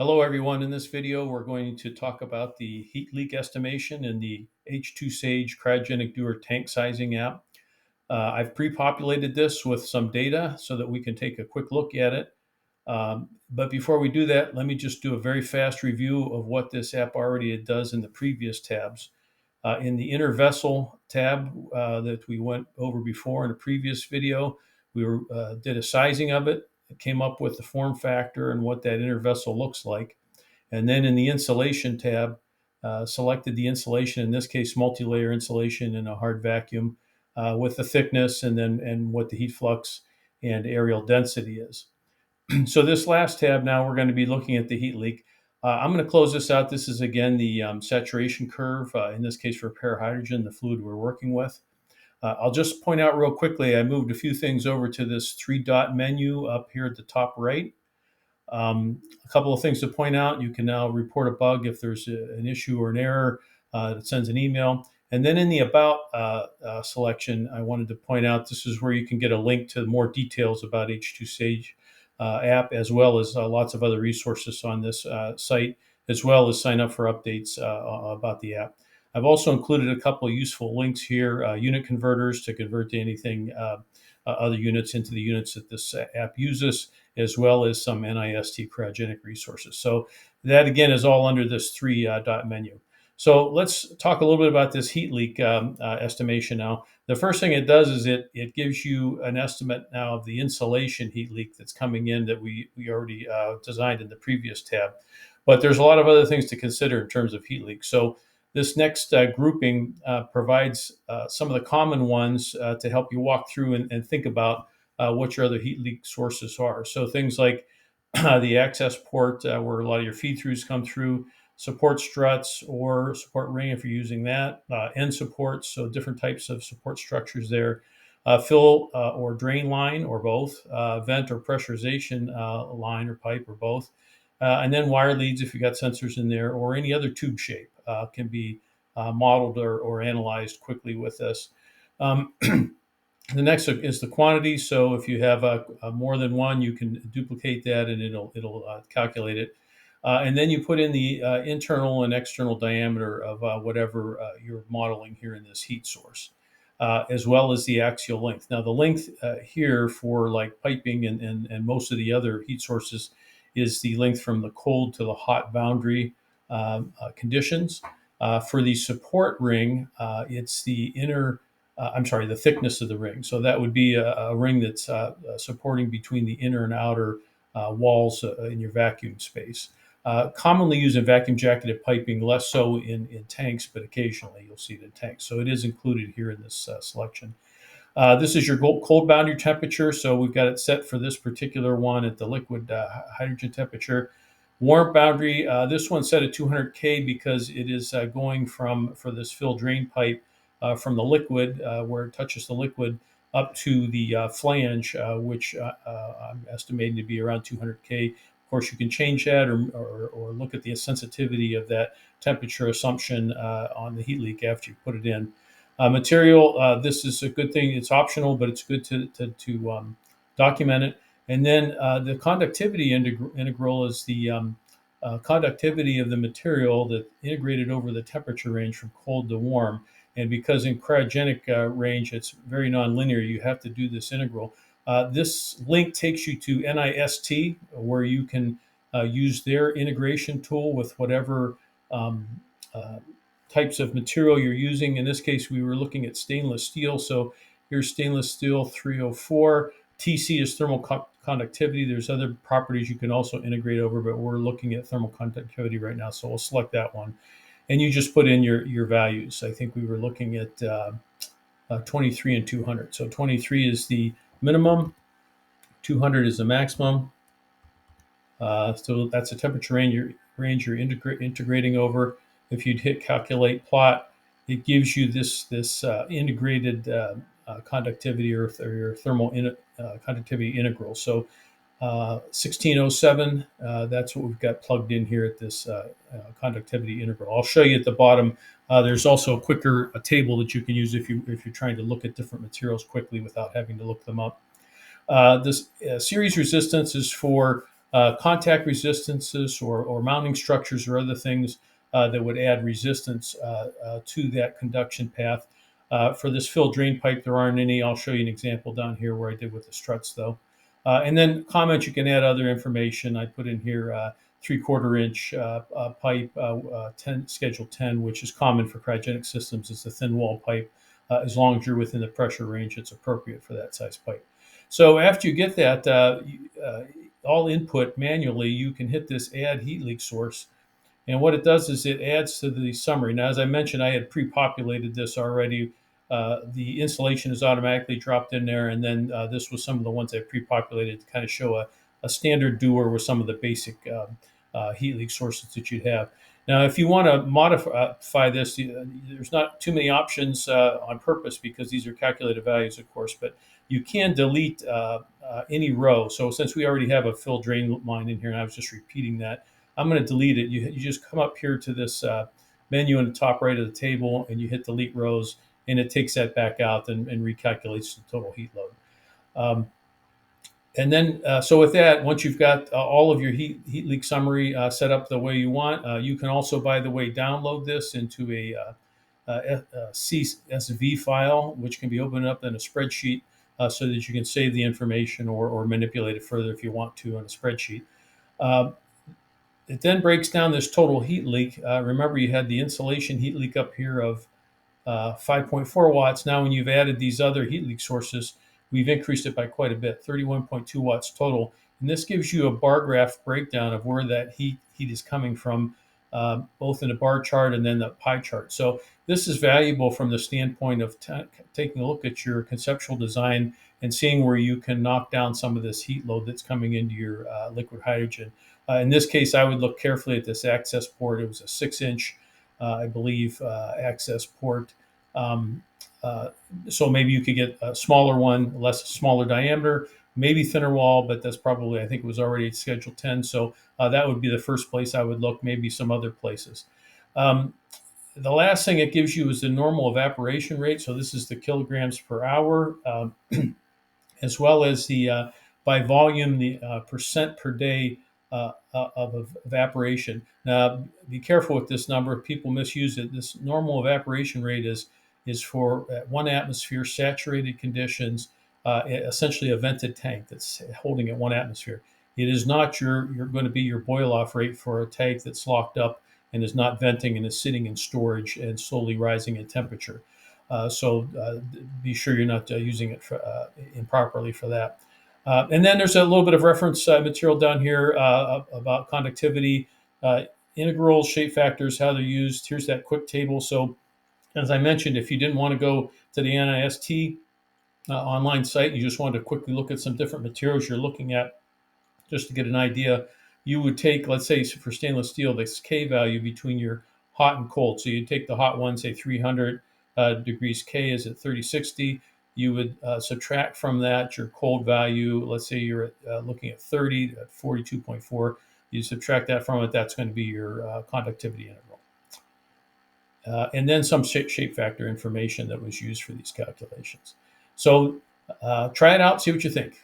Hello everyone. In this video, we're going to talk about the heat leak estimation in the H2 Sage cryogenic Dewar tank sizing app. I've pre-populated this with some data so that we can take a quick look at it. But before we do that, let me just do a very fast review of what this app already does in the previous tabs. In the inner vessel tab that we went over before in a previous video, we did a sizing of it. It came up with the form factor and what that inner vessel looks like. And then in the insulation tab, selected the insulation, in this case, multi-layer insulation in a hard vacuum with the thickness and what the heat flux and areal density is. So this last tab, now we're going to be looking at the heat leak. I'm going to close this out. This is, again, the saturation curve, in this case for perhydrogen, the fluid we're working with. I'll just point out real quickly, I moved a few things over to this three-dot menu up here at the top right. A couple of things to point out. You can now report a bug if there's an issue or an error. It sends an email. And then in the About selection, I wanted to point out this is where you can get a link to more details about H2 Sage app, as well as lots of other resources on this site, as well as sign up for updates about the app. I've also included a couple of useful links here, unit converters to convert to anything other units into the units that this app uses, as well as some NIST cryogenic resources. So that, again, is all under this three-dot menu. So let's talk a little bit about this heat leak estimation now. The first thing it does is it gives you an estimate now of the insulation heat leak that's coming in that we already designed in the previous tab. But there's a lot of other things to consider in terms of heat leak. So this next grouping provides some of the common ones to help you walk through and think about what your other heat leak sources are. So things like the access port where a lot of your feed-throughs come through, support struts or support ring if you're using that, end supports, so different types of support structures there, fill or drain line or both, vent or pressurization line or pipe or both, and then wire leads if you've got sensors in there, or any other tube shape can be modeled or analyzed quickly with this. The next is the quantity. So if you have more than one, you can duplicate that and it'll calculate it. And then you put in the internal and external diameter of whatever you're modeling here in this heat source, as well as the axial length. Now, the length here for like piping and most of the other heat sources is the length from the cold to the hot boundary conditions. For the support ring, it's the the thickness of the ring. So that would be a ring that's supporting between the inner and outer walls in your vacuum space. Commonly used in vacuum jacketed piping, less so in tanks, but occasionally you'll see it in tanks. So it is included here in this selection. This is your cold boundary temperature. So we've got it set for this particular one at the liquid hydrogen temperature. Warm boundary, this one's set at 200 K because it is going for this fill drain pipe from the liquid, where it touches the liquid, up to the flange, which I'm estimating to be around 200 K. Of course, you can change that or look at the sensitivity of that temperature assumption on the heat leak after you put it in. Material, this is a good thing. It's optional, but it's good to document it. And then the conductivity integral is the conductivity of the material that integrated over the temperature range from cold to warm. And because in cryogenic range, it's very nonlinear, you have to do this integral. This link takes you to NIST, where you can use their integration tool with whatever types of material you're using. In this case, we were looking at stainless steel. So here's stainless steel 304. TC is thermal conductivity. There's other properties you can also integrate over, but we're looking at thermal conductivity right now. So we'll select that one. And you just put in your values. I think we were looking at 23 and 200. So 23 is the minimum, 200 is the maximum. So that's a temperature range you're integrating over. If you'd hit calculate plot, it gives you this integrated conductivity or your thermal conductivity integral. So 1607, that's what we've got plugged in here at this conductivity integral. I'll show you at the bottom. There's also a table that you can use if you're trying to look at different materials quickly without having to look them up. This series resistance is for contact resistances or mounting structures or other things that would add resistance to that conduction path. For this fill drain pipe, there aren't any. I'll show you an example down here where I did with the struts, though. And then comments, you can add other information. I put in here 3/4 inch pipe, 10, schedule 10, which is common for cryogenic systems. It's a thin wall pipe. As long as you're within the pressure range, it's appropriate for that size pipe. So after you get that all input manually, you can hit this add heat leak source. And what it does is it adds to the summary. Now, as I mentioned, I had pre-populated this already. The installation is automatically dropped in there, and then this was some of the ones I pre-populated to kind of show a standard doer with some of the basic heat leak sources that you'd have. Now, if you want to modify this, there's not too many options on purpose because these are calculated values, of course, but you can delete any row. So since we already have a fill drain line in here, and I was just repeating that, I'm going to delete it. You just come up here to this menu in the top right of the table, and you hit delete rows, and it takes that back out and recalculates the total heat load. And then, so with that, once you've got all of your heat leak summary set up the way you want, you can also, by the way, download this into a CSV file, which can be opened up in a spreadsheet so that you can save the information or manipulate it further if you want to on a spreadsheet. It then breaks down this total heat leak. Remember, you had the insulation heat leak up here of 5.4 watts. Now, when you've added these other heat leak sources, we've increased it by quite a bit, 31.2 watts total. And this gives you a bar graph breakdown of where that heat is coming from, both in a bar chart and then the pie chart. So this is valuable from the standpoint of taking a look at your conceptual design and seeing where you can knock down some of this heat load that's coming into your liquid hydrogen. In this case, I would look carefully at this access port. It was a 6-inch, I believe, access port. So maybe you could get a smaller one, smaller diameter, maybe thinner wall, but that's probably, I think it was already schedule 10. So that would be the first place I would look, maybe some other places. The last thing it gives you is the normal evaporation rate. So this is the kilograms per hour, as well as the by volume, the percent per day of evaporation. Now, be careful with this number. People misuse it. This normal evaporation rate is for 1 atmosphere saturated conditions, essentially a vented tank that's holding at 1 atmosphere. It is not you're going to be your boil off rate for a tank that's locked up and is not venting and is sitting in storage and slowly rising in temperature. So be sure you're not using it improperly for that. And then there's a little bit of reference material down here about conductivity, integrals, shape factors, how they're used. Here's that quick table. So as I mentioned, if you didn't want to go to the NIST online site, you just wanted to quickly look at some different materials you're looking at just to get an idea, you would take, let's say for stainless steel, this K value between your hot and cold. So you'd take the hot one, say 300 degrees K is at 3060. You would subtract from that your cold value. Let's say you're looking at 30 at 42.4. You subtract that from it, that's going to be your conductivity interval. And then some shape factor information that was used for these calculations. So try it out, see what you think.